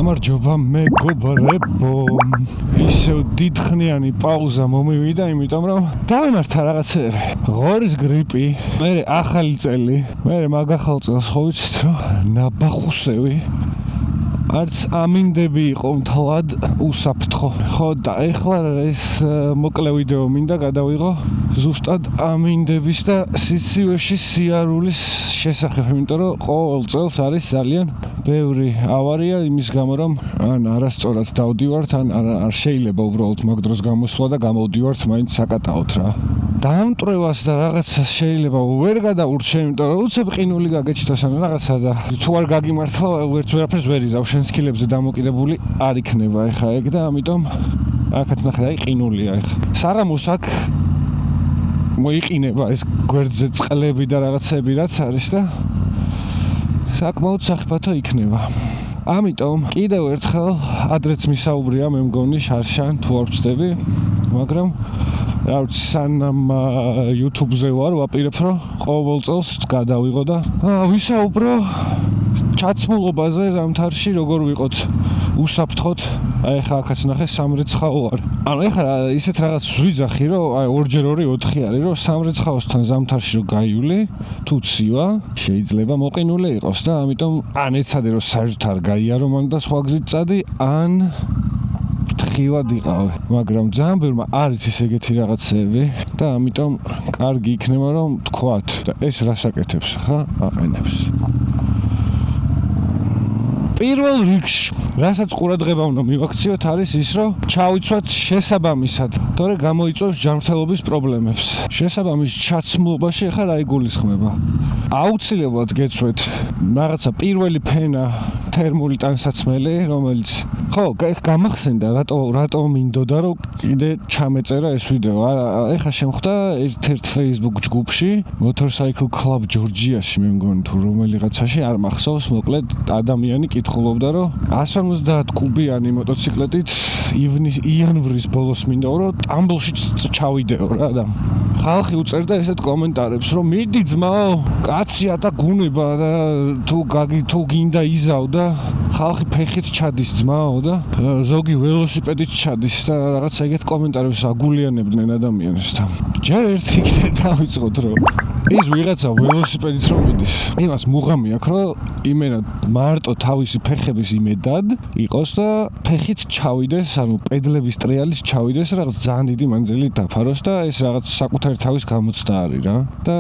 გამარჯობა მეგობრებო. ისევ დიდხნიანი პაუზა მომივიდა, იმიტომ რომ დავემართა რაღაცეები. ღორის გრიპი, მერე ახალი წელი, მერე მაგახალ წელს ხო ვიცით რომ ნაბახუსევი. არც ამინდები იყო მთლად უსაფრთხო. ხო და ეხლა ეს მოკლე ვიდეო მინდა გადავიღო ზუსტად ამინდების და სიცივეში სიარულის შესახებ, იმიტომ რომ ყოველ წელს არის ძალიან ბევრი ავარია იმის გამო, რომ ან არასწორად დავდივართ, ან არ შეიძლება უბრალოდ მაგ დროს გამოსვლა და გამოვდივართ მაინც საკატაოდ რა. დამტრევას და რაღაცას შეიძლება ვერ გადაურჩე, იმიტომ რომ უცებ ყინული გაგეჩნდეს ან რაღაცა და თუ არ გაგიმართლა ვერაფერს ვერ იზავ, შენ სკილებზე დამოკიდებული არ იქნება ეხა ეგ და ამიტომ აქაც ნახე, აი ყინულია ეხა. საღამოს აქ მოიყინება ეს გვერდზე წყლები და რაღაცები რაც არის და საკმაოდ სახიფათო იქნება. ამიტომ კიდევ ერთხელ ადრეც მისაუბრია მე მგონი შარშან თუ არ ვწდები, მაგრამ რა ვიცი, სანამ YouTube-ზე ვარ, ვაპირებ რომ ყოველ წელს გადავიღო და ვისაუბრო ჩაცმულობაზე ზამთარში როგორ ვიყოთ უსაფრთხოდ. აი ხა აქაც ნახე, სამრეცხაო არ. ანუ ეხლა ისეთ რაღაც ვიძახი რომ აი 2x2 4 არის, რომ სამრეცხაოსთან ზამთარში რო გაივლი, თუ ცივა, შეიძლება მოყინული იყოს და ამიტომ ან ეცადე რომ საერთოდ არ გაიარო მან და სხვა გზით წადი, ან თხილად იყავი. მაგრამ ძალიან ბევრმა არის ის ეგეთი რაღაცეები და ამიტომ კარგი იქნება რომ თქვათ და ეს რას აკეთებს ხა? აყენებს. პირველ რიგში, რასაც ყურადღება უნდა მივაქციოთ, არის ის, რომ ჩავიცვათ შესაბამისად, თორე გამოიწვევს ჯანმრთელობის პრობლემებს. შესაბამის ჩაცმულობაში ახლა რა იგულისხმება? აუცილებლად გეცვეთ რაღაცა პირველი ფენა თერმული ტანსაცმელი, რომელიც ხო, გამახსენდა რატო მინდოდა რომ კიდე ჩამეწერა ეს ვიდეო. ეხლა შემხვდა ერთ Facebook ჯგუფში, Motorcycle Club Georgia-ში მე მგონი თუ რომელიღაცაში არ მახსოვს, მოკლედ ადამიანი კითხულობდა რომ 150 კუბიანი მოტოციკლეტით იანვრის ბოლოს მინდა რომ ტამბლში ჩავიდეო რა და ხალხი უწერდა ესეთ კომენტარებს რომ მიდი ძმაო, კაცია და გუნება და თუ გინდა იზავ და ხალხი ფეხით ჩადის ძმაო და ზოგი ველოსიპედით ჩადის და რაღაც ეგეთ კომენტარებს აგულიანებდნენ ადამიანებს და ჯერ ერთი კიდე დავიწყოთ რომ ის ვიღაცა ველოსიპედით რომ მიდის, იმას მუღამი აქვს რომ იმენა მარტო თავისი ფეხების იმედად იყოს და ფეხით ჩავიდეს, ანუ პედლების ტრიალის ჩავიდეს, რაღაც ძალიან დიდი მანძილით დაფაროს და ეს რაღაც საკუთარი თავის გამოცდა არის რა და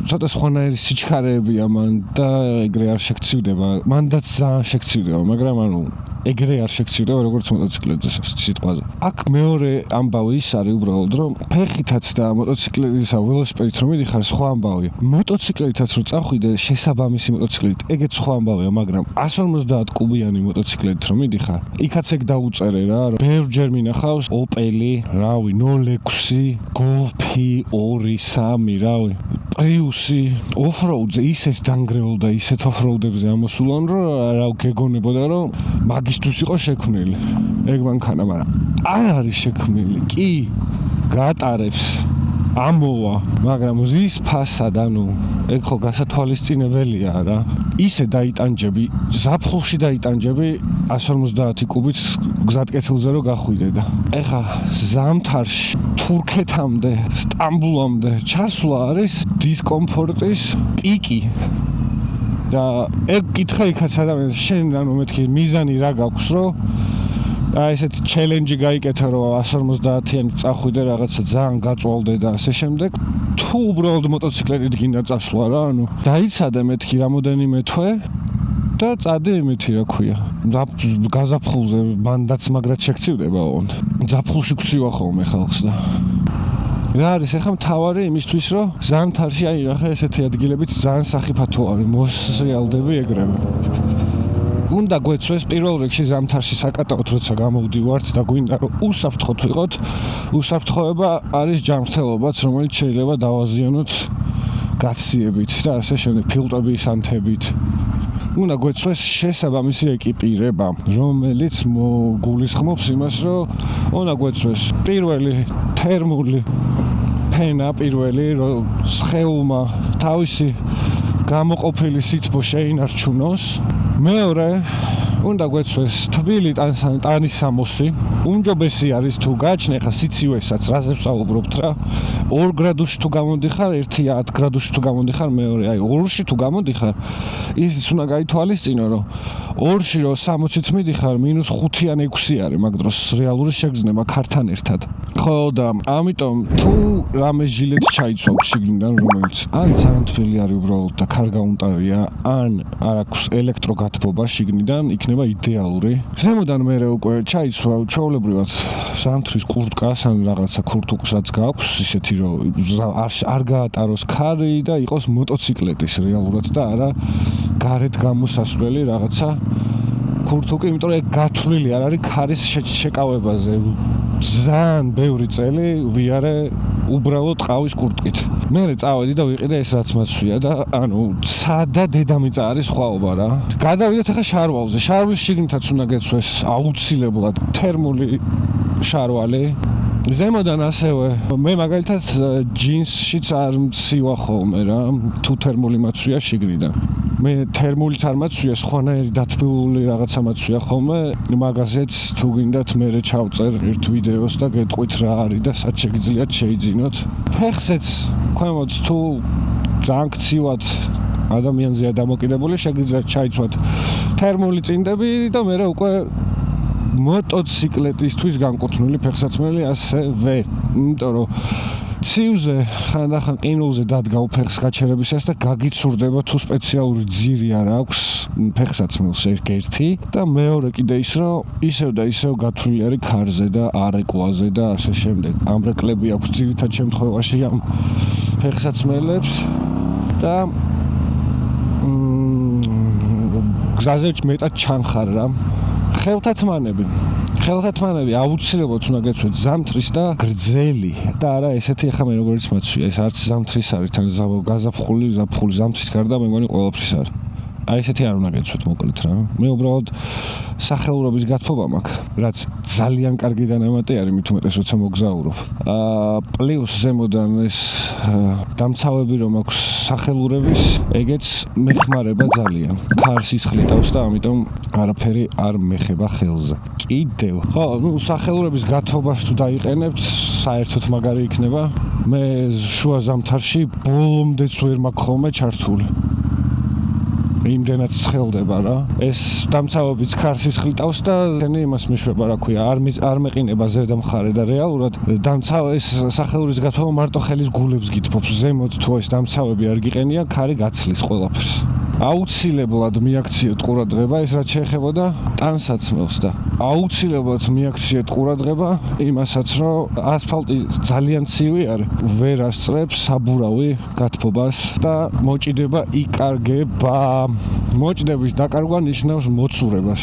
ცოტა სხვანაირი სიჩქარეებია მან და ეგრე არ შეგცივდება, მანდაც ძალიან შეგცივდება, მაგრამ ანუ ეგრე არ შეგცივდება როგორც მოტოციკლებზე სიტყვაზე. აქ მეორე ამბავი ის არის უბრალოდ რომ ფეხითაც და მოტოციკლეთისა ველოსიპედით რომ მიდიხარ სხვა ამბავია. მოტოციკლეთაც რომ წახვიდე შესაბამისი მოტოციკლით, ეგეც სხვა ამბავია, მაგრამ 150 კუბიანი მოტოციკლით რომ მიდიხარ, იქაც ეგ დაუწერე რა, რომ ბევრჯერ მინახავს Opel-ი, რავი, 06, Golf-ი, 2, 3, რავი, Prius-ი, off-road-ზე ისეთ დანგრეულ და ისეთ off-road-ებზე ამოსულან, რომ რა გეგონებოდა რომ მაგისთვის იყო შექმნილი. ეგ მანქანა, მაგრამ არ არის შექმნილი. კი, გატარებს ამოვა, მაგრამ რის ფასად, ანუ ეგ ხო გასათვალისწინებელია რა. ისე დაიტანჯები, ზაფხულში დაიტანჯები 150 კუბით გზატკეცილზე რომ გახვიდე და ეხა ზამთარში თურქეთამდე, სტამბულამდე ჩასვლა არის დისკომფორტის პიკი. და ეგ კითხა იქაც ადამიანს, შენ ანუ მეთქი მიზანი რა გაქვს რომ აი ესეთი ჩელენჯი გაიკეთა რომ 150-იანი წახვიდე რაღაცა ძალიან გაწვალდე და ასე შემდეგ, თუ უბრალოდ მოტოციკლეტით გინდა წასვლა რა, ანუ დაიცადე მეთქი რამოდენიმე თვე და წადი იმითი რა ქვია გაზაფხულზე, მანდაც მაგრად შეგცივდება ოღონდ ზაფხულში გვცივა ხოლმე ხალხს და რა არის ახლა მთავარი იმისთვის რომ ზამთარში აი ნახე ესეთი ადგილებიც ძალიან სახიფათო არის, მოსრიალდები ეგრევე. უნდა გვეცვეს პირველ რიგში ზამთარში საკატაოდ როცა გამოვდივართ და გვინდა რომ უსაფრთხოდ ვიყოთ, უსაფრთხოება არის ჯანმრთელობაც, რომელიც შეიძლება დავაზიანოთ გაციებით და ასე შემდეგ ფილტვების ანთებით. უნდა გვეცვეს შესაბამისი ეკიპირება, რომელიც გულისხმობს იმას, რომ უნდა გვეცვეს პირველი თერმული ფენა, პირველი რომ სხეულმა თავისი გამოყოფილი სითბო შეინარჩუნოს. მეორე უნდა გვეცვეს თბილი ტანის სამოსი. უმჯობესი არის თუ გააჩნია ხა სიცივესაც, რაზე ვსაუბრობთ რა. 2 გრადუსში თუ გამოდიხარ, 1-10 გრადუსში თუ გამოდიხარ, მეორე აი 2-ში თუ გამოდიხარ, ისიც უნდა გაითვალისწინო, რომ 2-ში რომ 60-ით მიდიხარ, -5 ან 6 არის მაგ დროს რეალური შეგრძნება ქართან ერთად. ხო და ამიტომ თუ რამე ჟილეტს ჩაიცვალ შიგნიდან რომელიც ან ძალიან თბილი არის უბრალოდ და კარგაუნტარია, ან არ აქვს ელექტროგათბობა შიგნიდან, იქნება იდეალური. ზემოდან მე უკვე ჩაიცვალ ჩვეულებრივად ზამთრის კურტკას ან რაღაცა ქურთუკსაც გაქვს, ისეთი რომ არ გაატაროს ქარი და იყოს მოტოციკლეტის რეალურად და არა გარეთ გამოსასვლელი რაღაცა ქურთუკი, იმიტომ რომ გათვლილი არ არის ქარის შეკავებაზე. ძალიან ბევრი წელი ვიარე უბრალოდ ყავის კურტკით. მე წავედი და ვიყიდე ეს რაც მაცვია და ანუ ცა და დედამიწა არის ხვაობა რა. გადავიდეთ ახლა შარვალზე. შარვალის შიგნითაც უნდა გეცვეს აუცილებლად თერმული შარვალი. ზემოდან ასევე მე მაგალითად ჯინსშიც არ მცივა ხოლმე რა, თუ თერმული მაცვია შიგნიდან. მე თერმულიც არ მაცვია, სხვანაირი დათბილული რაღაცა მაცვია ხოლმე. მაგაზეც თუ გინდათ მე ჩავწერ ერთ ვიდეოს და გეტყვით რა არის და სად შეგიძლიათ შეიძინოთ. ფეხზეც ქვემოთ თუ ძალიან ქცივად ადამიანზეა დამოკიდებული, შეგიძლიათ ჩაიცვათ თერმული წინდები და მე უკვე მოტოციკლეტისთვის განკუთვნილი ფეხსაცმელი ასევე. იმიტომ რომ ცივზე ხანდახან ყინულზე დადგავ ფეხს გაჩერებისას და გაგიცურდება თუ სპეციალური ძირი არ აქვს ფეხსაცმელს ერთი და მეორე კიდე ის რომ ისევ და ისევ გათვლილი არის ქარზე და არეკლაზე და ასე შემდეგ. ამრეკლები აქვს ძირითად შემთხვევაში ამ ფეხსაცმელებს და გზაზე მეტად ჩანხარ რა. ხელთათმანები აუცილებლად უნდა გეცვეთ ზამთრის და გრძელი და არა ესეთი ახლა მე როგორც მაცვია, ეს არც ზამთრის არის, თან გაზაფხული, ზამთრის გარდა მე მგონი ყველაფრის არის. აი ესეთი არ უნდა გეცვეთ მოკლედ რა. მე უბრალოდ სახელურობის გათბობა მაქვს, რაც ძალიან კარგი დანამატი არის მით უმეტეს როცა მოგზაურობ. პლუს ზემოდან ეს დამცავები რომ აქვს სახელურების, ეგეც მეხმარება ძალიან. ქარს ისხლიტავს და ამიტომ არაფერი არ მეხება ხელზე. კიდევ, ხო, სახელურების გათბობას თუ დაიყენებთ, საერთოდ მაგარი იქნება. მე შუა ზამთარში ბოლომდეც ვერ მაქვს ხოლმე ჩართული. იმდენად ცხელდება რა. ეს დამცავებიც ქარს ისხლიტავს და თენი იმას მეშვება რა ქვია, არ მეყინება ზედა მხარე და რეალურად ეს სახელურის გათბობა მარტო ხელის გულებს გითბობს. ზემოთ თუ ეს დამცავები არ გიყენია, ქარი გაცლის ყველაფერს. აუცილებლად მიაქციეთ ყურადღება ეს რაც შეეხებოდა ტანსაცმელს და აუცილებლად მიაქციეთ ყურადღება იმასაც, რომ ასფალტი ძალიან ცივი არის, ვერ ასწრებს საბურავი გათბობას და მოჭიდება იკარგება. მოჭდების დაკარგვა ნიშნავს მოცურებას.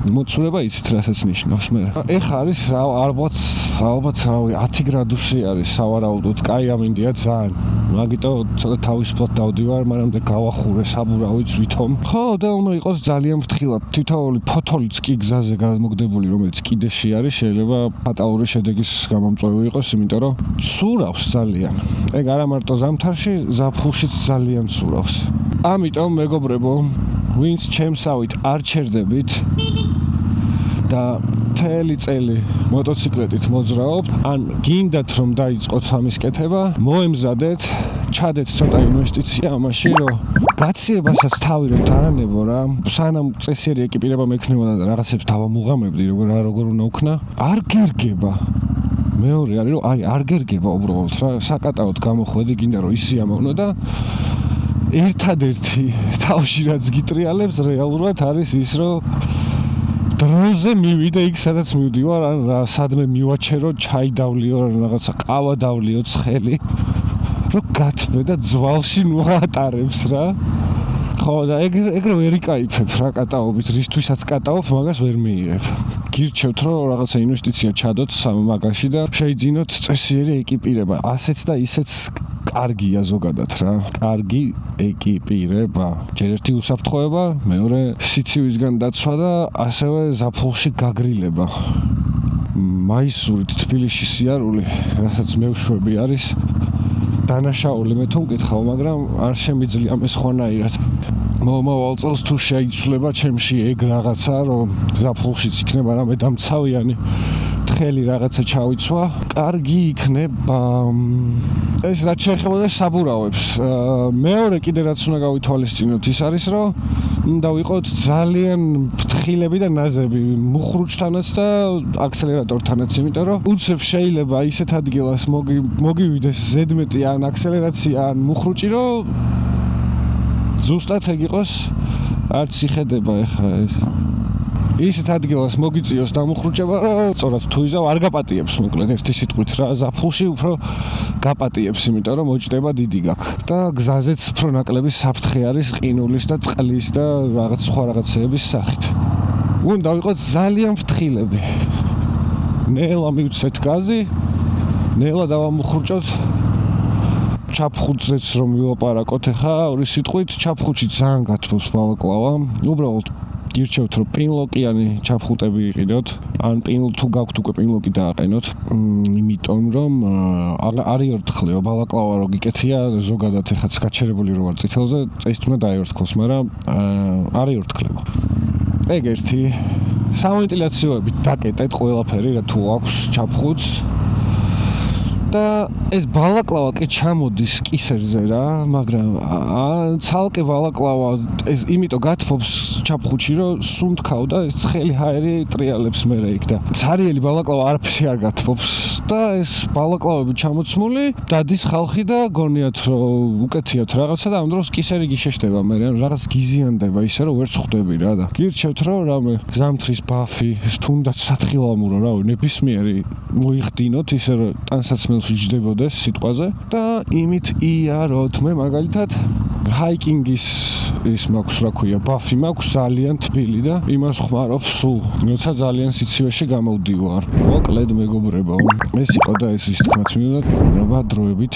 მოცურება იცით რასაც ნიშნავს მე. ეხა არის ალბათ 10 გრადუსი არის სავარაუდოდ, კაი ამინდია ძალიან. მაგიტო ცოტა თავისუფლად დავდივარ, მაგრამ და გავახურე საბურავიც ვითომ. ხო, და უნდა იყოს ძალიან ფრთხილად. თითოეული ფოთოლიც კი გზაზე გამოგდებული, რომელიც კიდეში არის, შეიძლება ფატალური შედეგის გამომწვევი იყოს, იმიტომ რომ ცურავს ძალიან. ეგ არა მარტო ზამთარში, ზაფხულშიც ძალიან ცურავს. ამიტომ მეგობრებო, ვინც ჩემსავით არ ჩერდებით და მთელი წელი მოტოციკლეტით მოძრაობთ, ან გინდათ რომ დაიწყოთ ამის კეთება, მოემზადეთ, ჩადეთ ცოტა ინვესტიცია ამაში, რომ გაციებასაც თავი რომ დაანებო რა, სანამ წესიერი ეკიპირება მექნებოდა და რაღაცებს დავამუღამებდი, როგორ უნდა უქნა, არ გერგება. მეორე არის რომ არ გერგება უბრალოდ რა, საკატაოდ გამოხვედი, გინდა რომ ისიამოვნო და ერთადერთი თავში რაც გიტრიალებს რეალურად არის ის, რომ დროზე მივიდე იქ, სადაც მივდივარ, ან სადმე მივაჩერო, ჩაი დავლიო, რაღაცა ყავა დავლიო ცხელი, რომ გათბე და ძვალში ნუატარებს რა. ხო და ეგრე ვერ იკაიფებ რა კატაობით, რისთვისაც კატაობ, მაგას ვერ მიიღებ. გირჩევთ რომ რაღაცა ინვესტიცია ჩადოთ მაგაში და შეიძინოთ წესიერი ეკიპირება. ასეც და ისეც კარგია ზოგადად რა. კარგი ეკიპირება. ჯერ ერთი უსაფრთხოება, მეორე სიცივისგან დაცვა და ასევე ზაფხულში გაგრილება. მაისურით თბილისში სიარული, რასაც მეუშვები არის. დანაშაული მე თუ მკითხავ, მაგრამ არ შემიძლია მე სხვანაირად. მომავალ წელს თუ შეიცვლება ჩემში ეგ რაღაცა, რომ ზაფხულშიც იქნება რამე დამცავიანი თხელი რაღაცა ჩავიცვა, კარგი იქნება. ეს რაც შეეხება საბურავებს. მეორე კიდე რაც უნდა გავითვალისწინოთ ის არის, რომ უნდა ვიყოთ ძალიან ფრთხილები და ნაზები მუხრუჭთანაც და აქსელერატორთანაც, იმიტომ რომ უცებ შეიძლება ისეთ ადგილას მოგივიდეს ზედმეტი ან აქსელერაცია ან მუხრუჭი, რომ ზუსტად ეგ იყოს არც იხედება ეხა ეს. ისეთ ადგილას მოგიწიოს დამუხრუჭება, რომ სწორად თუ იზავ არ გაპატიებს, მოკლედ ერთი სიტყვით რა, ზაფხულში უფრო გაპატიებს, იმიტომ რომ მოჭდება დიდი გაქვს. და გზაზეც უფრო ნაკლები საფრთხე არის ყინულის და წყლის და რაღაც სხვა რაღაცეების სახით. უნდა ვიყოთ ძალიან ფრთხილები. ნელა მივცეთ გაზი, ნელა დავამუხრუჭოთ. ჩაფხუტზეც რომ ვილაპარაკოთ ახლა ორი სიტყვით, ჩაფხუტში ძალიან გათბობს ბალაკლავა. უბრალოდ გირჩევთ რომ პინლოკიანი ჩაფხუტები იყიდოთ, ან თუ გაქვთ უკვე პინლოკი დააყენოთ, იმიტომ რომ არ იორთქლეო ბალაკლავა რო გიკეთია, ზოგადად ეხაც გაჩერებული რო ვარ წითელზე, წესით უნდა დაიორთქლოს, მაგრამ არ იორთქლება. ეგ ერთი სამვენტილაციოებით დაკეტეთ ყველაფერი რა თუ აქვს ჩაფხუტს. და ეს ბალაკლავა კი ჩამოდის კისერზე რა, მაგრამ ცალკე ბალაკლავა ეს იმიტომ გათბობს ჩაფხუტში, რომ სუნთქავ და ეს ცხელი ჰაერი ტრიალებს მერე იქ და ცარიელი ბალაკლავა არაფერი არ გათბობს და ეს ბალაკლავები ჩამოცმული დადის ხალხი და გონიათ რომ უკეთიათ რაღაცა და ამ დროს კისერი გიშეშდება მერე, ან რაღაც გიზიანდება ისე რომ ვერ ხვდები რა და გირჩევთ რომ რამე ზამთრის ბაფი, თუნდაც სათხილამურო რავი, ნებისმიერი მოიხდინოთ ისე რომ ტანსაცმელში ჯდებოდეს სიტყვაზე და იმით იაროთ. მე მაგალითად ჰაიკინგის ის მაქვს რა ქვია, ბაფი მაქვს ძალიან თბილი და იმას ხმარობ სულ, როცა ძალიან სიცივეში გამოვდივარ. მოკლედ მეგობრებო, ეს იყო და ეს ის თქმაც მინდა დროებით